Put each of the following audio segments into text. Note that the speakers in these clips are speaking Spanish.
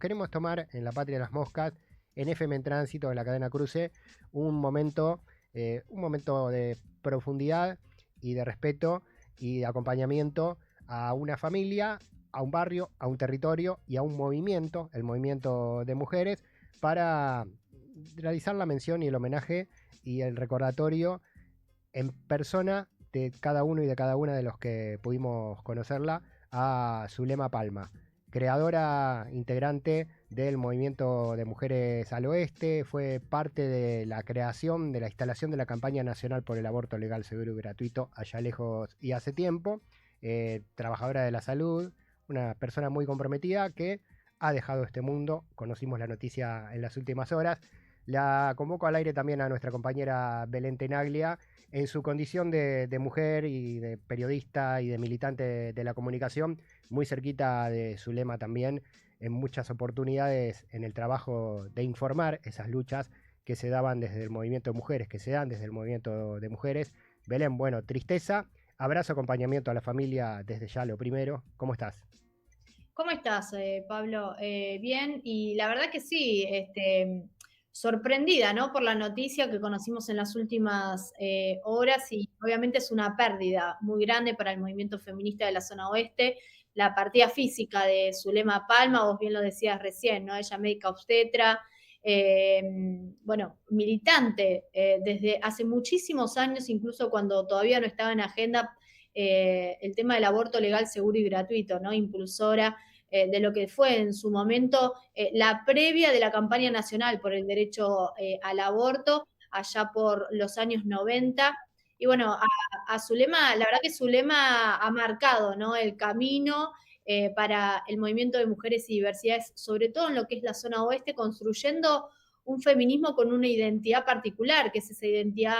queremos tomar en La Patria de las Moscas, en FM en Tránsito, de la cadena Cruce, un momento, de profundidad y de respeto y de acompañamiento a una familia, a un barrio, a un territorio y a un movimiento, el movimiento de mujeres, para realizar la mención y el homenaje y el recordatorio en persona de cada uno y de cada una de los que pudimos conocerla, a Zulema Palma, creadora integrante del movimiento de mujeres al oeste, fue parte de la creación, de la instalación de la campaña nacional por el aborto legal, seguro y gratuito, allá lejos y hace tiempo, trabajadora de la salud, una persona muy comprometida que ha dejado este mundo, conocimos la noticia en las últimas horas. La convoco al aire también a nuestra compañera Belén Tenaglia, en su condición de mujer y de periodista y de militante de la comunicación, muy cerquita de Zulema también, en muchas oportunidades en el trabajo de informar esas luchas que se daban desde el movimiento de mujeres, que se dan desde el movimiento de mujeres. Belén, bueno, tristeza, abrazo, acompañamiento a la familia desde ya lo primero. ¿Cómo estás? ¿Cómo estás, Pablo? Bien, y la verdad que sí, sorprendida, ¿no? Por la noticia que conocimos en las últimas horas y obviamente es una pérdida muy grande para el movimiento feminista de la zona oeste. La partida física de Zulema Palma, vos bien lo decías recién, ¿no? Ella médica obstetra, eh, bueno, militante desde hace muchísimos años, incluso cuando todavía no estaba en agenda el tema del aborto legal, seguro y gratuito, ¿no? Impulsora de lo que fue en su momento la previa de la campaña nacional por el derecho al aborto, allá por los años 90. Y bueno, a Zulema, la verdad que Zulema ha marcado, ¿no?, el camino para el movimiento de mujeres y diversidades, sobre todo en lo que es la zona oeste, construyendo un feminismo con una identidad particular, que es esa identidad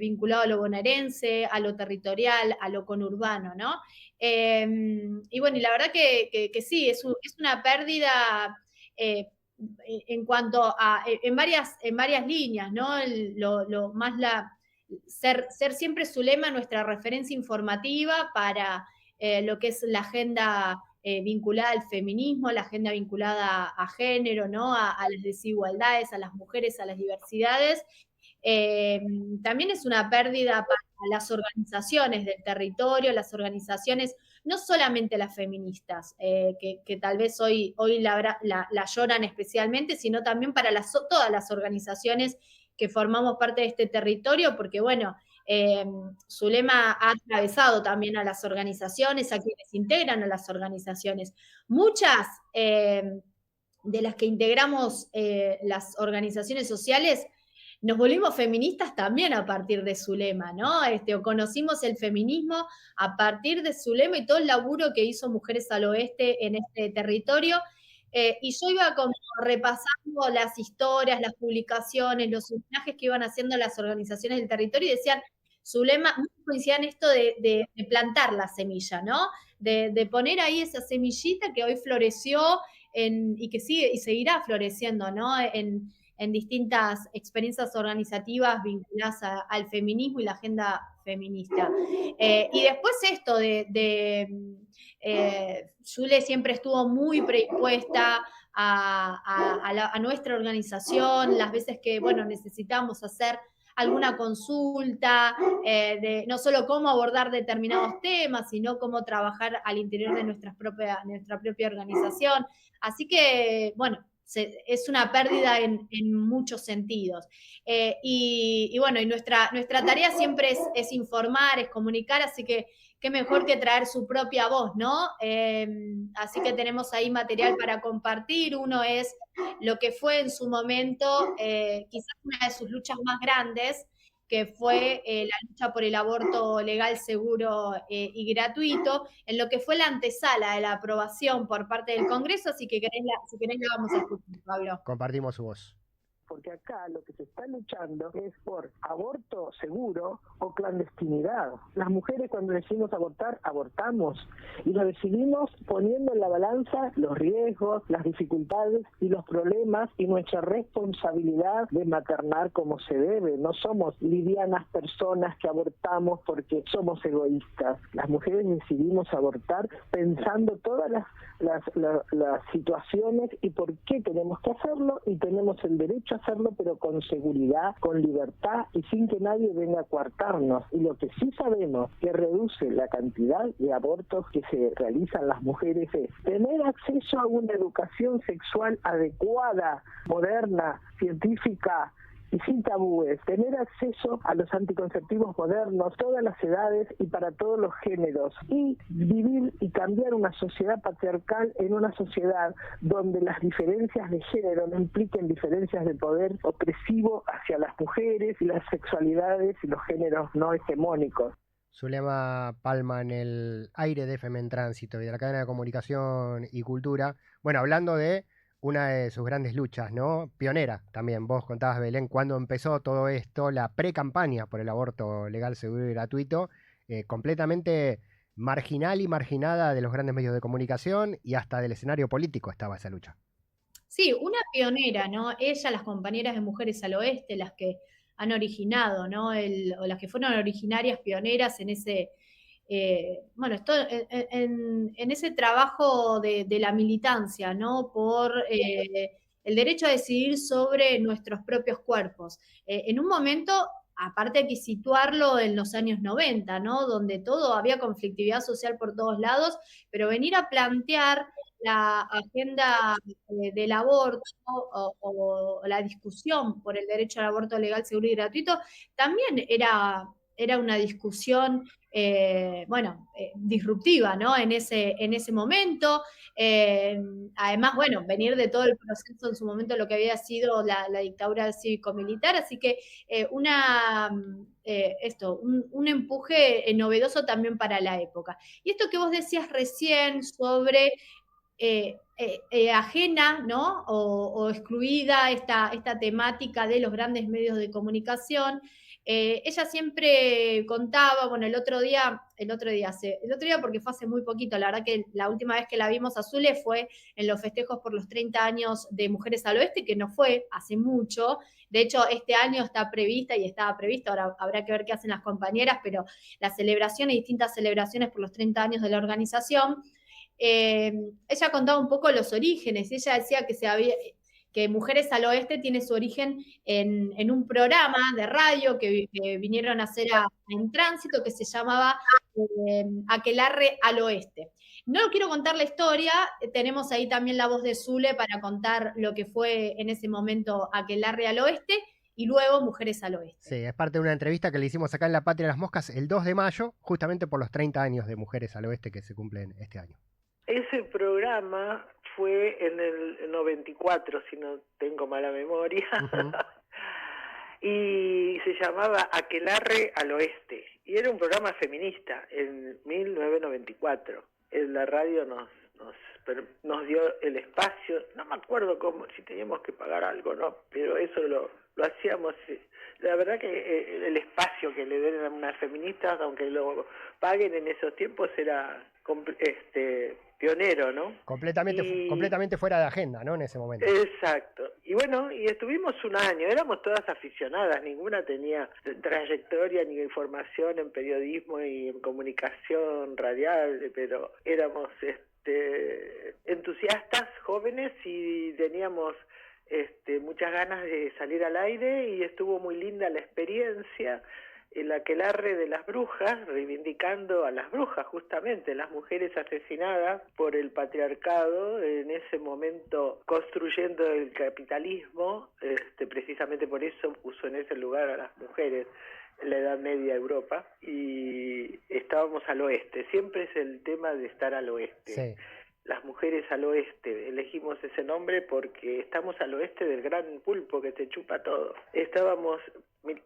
vinculado a lo bonaerense, a lo territorial, a lo conurbano, ¿no? Y bueno, y la verdad que sí, es una pérdida en cuanto a, en varias líneas, ¿no? Lo más ser siempre Zulema nuestra referencia informativa para lo que es la agenda vinculada al feminismo, la agenda vinculada a género, ¿no? A las desigualdades, a las mujeres, a las diversidades. Eh, También es una pérdida para las organizaciones del territorio, las organizaciones, no solamente las feministas, que tal vez hoy la lloran especialmente, sino también para todas las organizaciones que formamos parte de este territorio, porque bueno, Zulema ha atravesado también a las organizaciones, a quienes integran a las organizaciones. Muchas de las que integramos las organizaciones sociales nos volvimos feministas también a partir de su lema, ¿no? O conocimos el feminismo a partir de su lema y todo el laburo que hizo Mujeres al Oeste en este territorio. Y yo iba como repasando las historias, las publicaciones, los homenajes que iban haciendo las organizaciones del territorio y decían, su lema, muchos coincidían esto de plantar la semilla, ¿no? De poner ahí esa semillita que hoy floreció y que sigue y seguirá floreciendo, ¿no? En distintas experiencias organizativas vinculadas al feminismo y la agenda feminista. Y después esto Zule siempre estuvo muy predispuesta a nuestra organización, las veces que, bueno, necesitamos hacer alguna consulta, no solo cómo abordar determinados temas, sino cómo trabajar al interior de nuestra propia organización. Así que, bueno, es una pérdida en muchos sentidos. Y bueno, y nuestra tarea siempre es informar, es comunicar, así que qué mejor que traer su propia voz, ¿no? Así que tenemos ahí material para compartir. Uno es lo que fue en su momento quizás una de sus luchas más grandes, que fue la lucha por el aborto legal, seguro y gratuito, en lo que fue la antesala de la aprobación por parte del Congreso, así que si querés la vamos a escuchar, Pablo. Compartimos su voz. porque acá lo que se está luchando es por aborto seguro o clandestinidad. Las mujeres cuando decidimos abortar, abortamos y lo decidimos poniendo en la balanza los riesgos, las dificultades y los problemas y nuestra responsabilidad de maternar como se debe. No somos livianas personas que abortamos porque somos egoístas. Las mujeres decidimos abortar pensando todas las situaciones y por qué tenemos que hacerlo, y tenemos el derecho a hacerlo, pero con seguridad, con libertad y sin que nadie venga a coartarnos. Y lo que sí sabemos que reduce la cantidad de abortos que se realizan las mujeres es tener acceso a una educación sexual adecuada, moderna, científica y sin tabúes, tener acceso a los anticonceptivos modernos, todas las edades y para todos los géneros, y vivir y cambiar una sociedad patriarcal en una sociedad donde las diferencias de género no impliquen diferencias de poder opresivo hacia las mujeres y las sexualidades y los géneros no hegemónicos. Zulema Palma en el aire de FM en Tránsito y de la cadena de comunicación y cultura. Bueno, hablando de una de sus grandes luchas, ¿no? Pionera también, vos contabas, Belén, cuando empezó todo esto, la pre-campaña por el aborto legal, seguro y gratuito, completamente marginal y marginada de los grandes medios de comunicación y hasta del escenario político estaba esa lucha. Sí, una pionera, ¿no? Ella, las compañeras de Mujeres al Oeste, las que han originado, ¿no? O las que fueron originarias pioneras en ese, bueno, esto, en ese trabajo de la militancia, ¿no? Por el derecho a decidir sobre nuestros propios cuerpos. En un momento, aparte hay que situarlo en los años 90, ¿no? Donde todo había conflictividad social por todos lados, pero venir a plantear la agenda del aborto o la discusión por el derecho al aborto legal, seguro y gratuito, también era una discusión disruptiva, ¿no? En ese momento. Además, bueno, venir de todo el proceso en su momento, lo que había sido la dictadura cívico-militar, así que un empuje novedoso también para la época. Y esto que vos decías recién sobre ajena, ¿no? O excluida esta temática de los grandes medios de comunicación. Ella siempre contaba, bueno, el otro día porque fue hace muy poquito, la verdad que la última vez que la vimos a Zule fue en los festejos por los 30 años de Mujeres al Oeste, que no fue hace mucho. De hecho, este año está prevista y estaba previsto, ahora habrá que ver qué hacen las compañeras, pero las celebraciones, distintas celebraciones por los 30 años de la organización. Ella contaba un poco los orígenes. Ella decía que Mujeres al Oeste tiene su origen en un programa de radio que vinieron a hacer en Tránsito, que se llamaba Aquelarre al Oeste. No quiero contar la historia, tenemos ahí también la voz de Zule para contar lo que fue en ese momento Aquelarre al Oeste y luego Mujeres al Oeste. Sí, es parte de una entrevista que le hicimos acá en La Patria de las Moscas el 2 de mayo, justamente por los 30 años de Mujeres al Oeste que se cumplen este año. Ese programa fue en el 94, si no tengo mala memoria, y se llamaba Aquelarre al Oeste, y era un programa feminista en 1994. En la radio nos dio el espacio, no me acuerdo cómo, si teníamos que pagar algo, no, pero eso lo hacíamos. La verdad que el espacio que le den a unas feministas, aunque lo paguen en esos tiempos, era pionero, ¿no? Completamente fuera de agenda, ¿no? En ese momento. Exacto. Y bueno, y estuvimos un año, éramos todas aficionadas, ninguna tenía trayectoria ni información en periodismo y en comunicación radial, pero éramos entusiastas, jóvenes, y teníamos muchas ganas de salir al aire, y estuvo muy linda la experiencia. El aquelarre de las brujas, reivindicando a las brujas, justamente, las mujeres asesinadas por el patriarcado, en ese momento construyendo el capitalismo, precisamente por eso puso en ese lugar a las mujeres en la Edad Media Europa, y estábamos al oeste, siempre es el tema de estar al oeste. Sí. Las mujeres al oeste, elegimos ese nombre porque estamos al oeste del gran pulpo que te chupa todo. Estábamos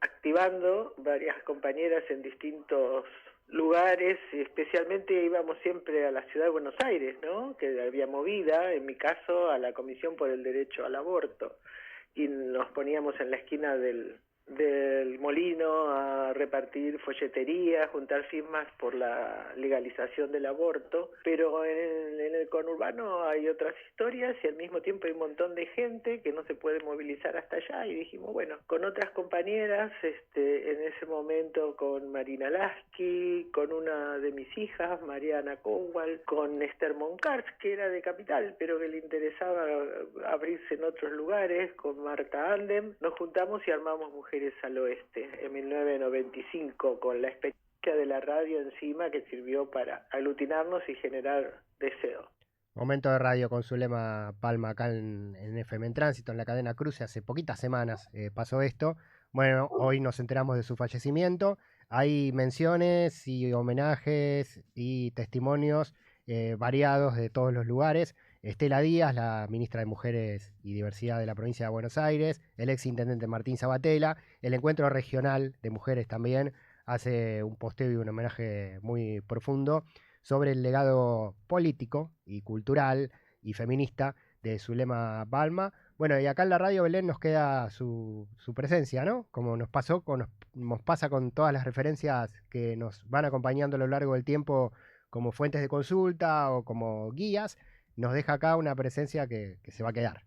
activando varias compañeras en distintos lugares, y especialmente íbamos siempre a la ciudad de Buenos Aires, ¿no? Que había movida, en mi caso, a la Comisión por el Derecho al Aborto. y nos poníamos en la esquina del molino a repartir folletería, juntar firmas por la legalización del aborto, pero en el conurbano hay otras historias y al mismo tiempo hay un montón de gente que no se puede movilizar hasta allá, y dijimos, bueno, con otras compañeras, en ese momento con Marina Lasky, con una de mis hijas, Mariana Cowal, con Esther Moncars, que era de Capital, pero que le interesaba abrirse en otros lugares, con Marta Andem, nos juntamos y armamos Mujeres al Oeste en 1995, con la experiencia de la radio encima, que sirvió para aglutinarnos y generar deseo. Momento de radio con Zulema Palma acá en FM en Tránsito, en la cadena Cruce. Hace poquitas semanas pasó esto. Bueno, hoy nos enteramos de su fallecimiento. Hay menciones y homenajes y testimonios variados de todos los lugares. Estela Díaz, la ministra de Mujeres y Diversidad de la provincia de Buenos Aires, el ex intendente Martín Sabatella, el encuentro regional de mujeres también hace un posteo y un homenaje muy profundo sobre el legado político y cultural y feminista de Zulema Palma. Bueno, y acá en la radio, Belén, nos queda su presencia, ¿no? Como nos pasa con todas las referencias que nos van acompañando a lo largo del tiempo como fuentes de consulta o como guías, nos deja acá una presencia que se va a quedar.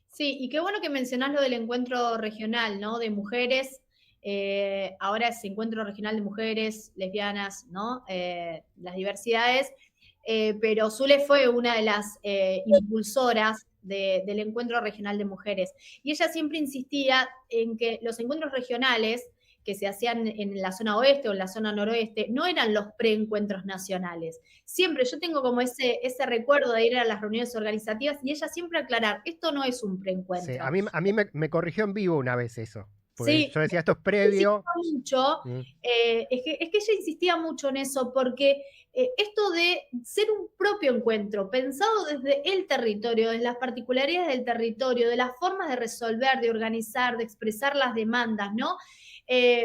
Sí, y qué bueno que mencionás lo del encuentro regional, ¿no? De mujeres. Ahora es encuentro regional de mujeres, lesbianas, ¿no? Las diversidades. Pero Zule fue una de las impulsoras del encuentro regional de mujeres. Y ella siempre insistía en que los encuentros regionales que se hacían en la zona oeste o en la zona noroeste no eran los preencuentros nacionales. Siempre yo tengo como ese recuerdo de ir a las reuniones organizativas y ella siempre aclarar, esto no es un preencuentro. Sí, a mí me corrigió en vivo una vez eso. Porque sí, yo decía, esto es previo. Mucho, es que ella insistía mucho en eso, porque esto de ser un propio encuentro, pensado desde el territorio, desde las particularidades del territorio, de las formas de resolver, de organizar, de expresar las demandas, ¿no?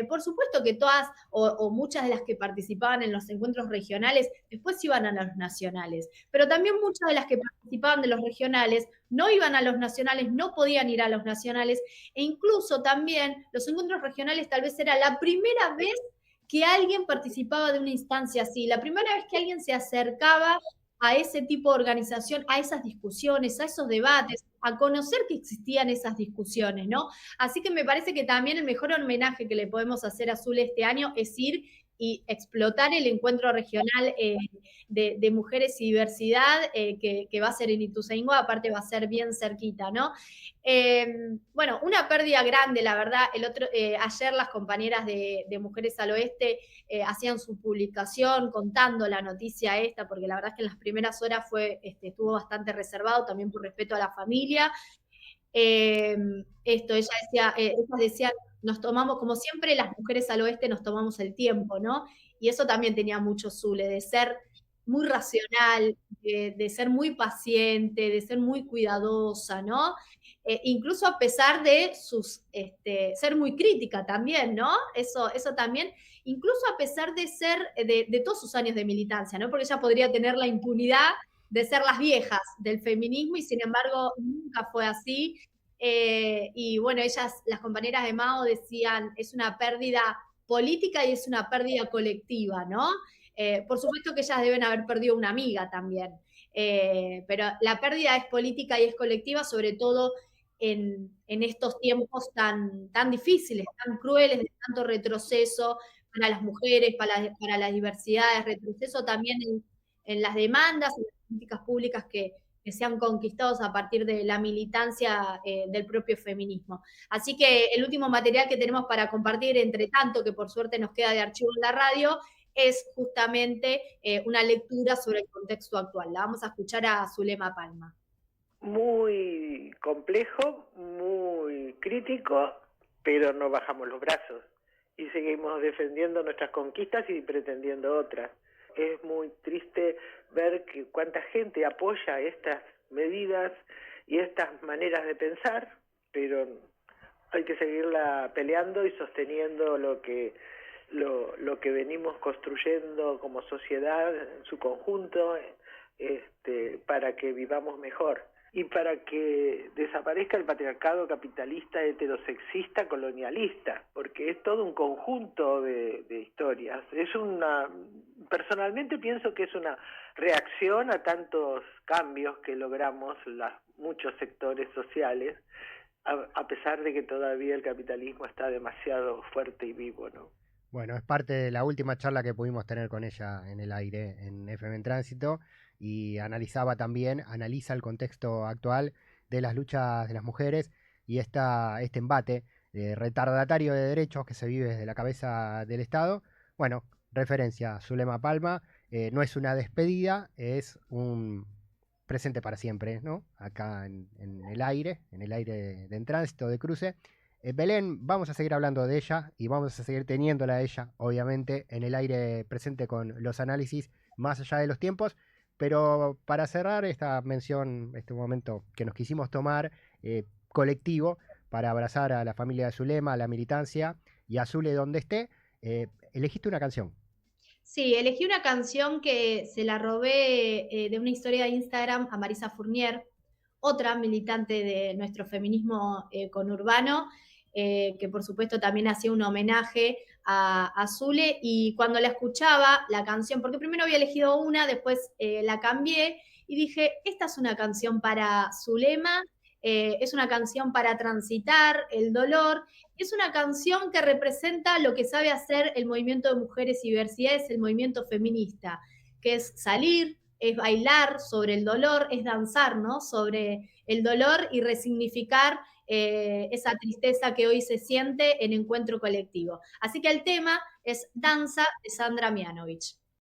Por supuesto que todas o muchas de las que participaban en los encuentros regionales después iban a los nacionales, pero también muchas de las que participaban de los regionales no iban a los nacionales, no podían ir a los nacionales, e incluso también los encuentros regionales tal vez era la primera vez que alguien participaba de una instancia así, la primera vez que alguien se acercaba a ese tipo de organización, a esas discusiones, a esos debates, a conocer que existían esas discusiones, ¿no? Así que me parece que también el mejor homenaje que le podemos hacer a Zule este año es ir y explotar el encuentro regional de mujeres y diversidad que va a ser en Ituzaingó, aparte va a ser bien cerquita, ¿no? Bueno, una pérdida grande, la verdad. Ayer las compañeras de Mujeres al Oeste hacían su publicación contando la noticia esta, porque la verdad es que en las primeras horas estuvo bastante reservado, también por respeto a la familia. Ella decía, nos tomamos, como siempre las mujeres al oeste nos tomamos el tiempo, ¿no? Y eso también tenía mucho Zule, de ser muy racional, de ser muy paciente, de ser muy cuidadosa, ¿no? Incluso a pesar de ser muy crítica también, ¿no? Eso también, incluso a pesar de ser, de todos sus años de militancia, ¿no? Porque ella podría tener la impunidad de ser las viejas del feminismo y sin embargo nunca fue así. Y bueno, las compañeras de Mao decían, es una pérdida política y es una pérdida colectiva, ¿no? Por supuesto que ellas deben haber perdido una amiga también, pero la pérdida es política y es colectiva, sobre todo en estos tiempos tan difíciles, tan crueles, de tanto retroceso para las mujeres, para las diversidades, retroceso también en las demandas, en las políticas públicas que se han conquistado a partir de la militancia del propio feminismo. Así que el último material que tenemos para compartir, entre tanto que por suerte nos queda de archivo en la radio, es justamente una lectura sobre el contexto actual. La vamos a escuchar a Zulema Palma. Muy complejo, muy crítico, pero no bajamos los brazos y seguimos defendiendo nuestras conquistas y pretendiendo otras. Es muy triste ver que cuánta gente apoya estas medidas y estas maneras de pensar, pero hay que seguirla peleando y sosteniendo lo que venimos construyendo como sociedad en su conjunto, para que vivamos mejor. y para que desaparezca el patriarcado capitalista, heterosexista, colonialista, porque es todo un conjunto de historias. Personalmente pienso que es una reacción a tantos cambios que logramos muchos sectores sociales, a pesar de que todavía el capitalismo está demasiado fuerte y vivo, ¿no? Bueno, es parte de la última charla que pudimos tener con ella en el aire en FM en Tránsito, y analiza el contexto actual de las luchas de las mujeres y este embate retardatario de derechos que se vive desde la cabeza del Estado. Bueno, referencia a Zulema Palma, no es una despedida, es un presente para siempre, ¿no? Acá en el aire de En Tránsito de Cruce. Belén, vamos a seguir hablando de ella y vamos a seguir teniéndola a ella, obviamente, en el aire presente con los análisis más allá de los tiempos. Pero para cerrar esta mención, este momento que nos quisimos tomar colectivo para abrazar a la familia de Zulema, a la militancia y a Zule donde esté, elegiste una canción. Sí, elegí una canción que se la robé de una historia de Instagram a Marisa Fournier, otra militante de nuestro feminismo conurbano, que por supuesto también hacía un homenaje a Zule, y cuando la escuchaba, la canción, porque primero había elegido una, después la cambié, y dije, esta es una canción para Zulema, es una canción para transitar el dolor, es una canción que representa lo que sabe hacer el movimiento de mujeres y diversidades, el movimiento feminista, que es salir, es bailar sobre el dolor, es danzar, ¿no? Sobre el dolor y resignificar esa tristeza que hoy se siente en encuentro colectivo. Así que el tema es Danza de Sandra Mianovich.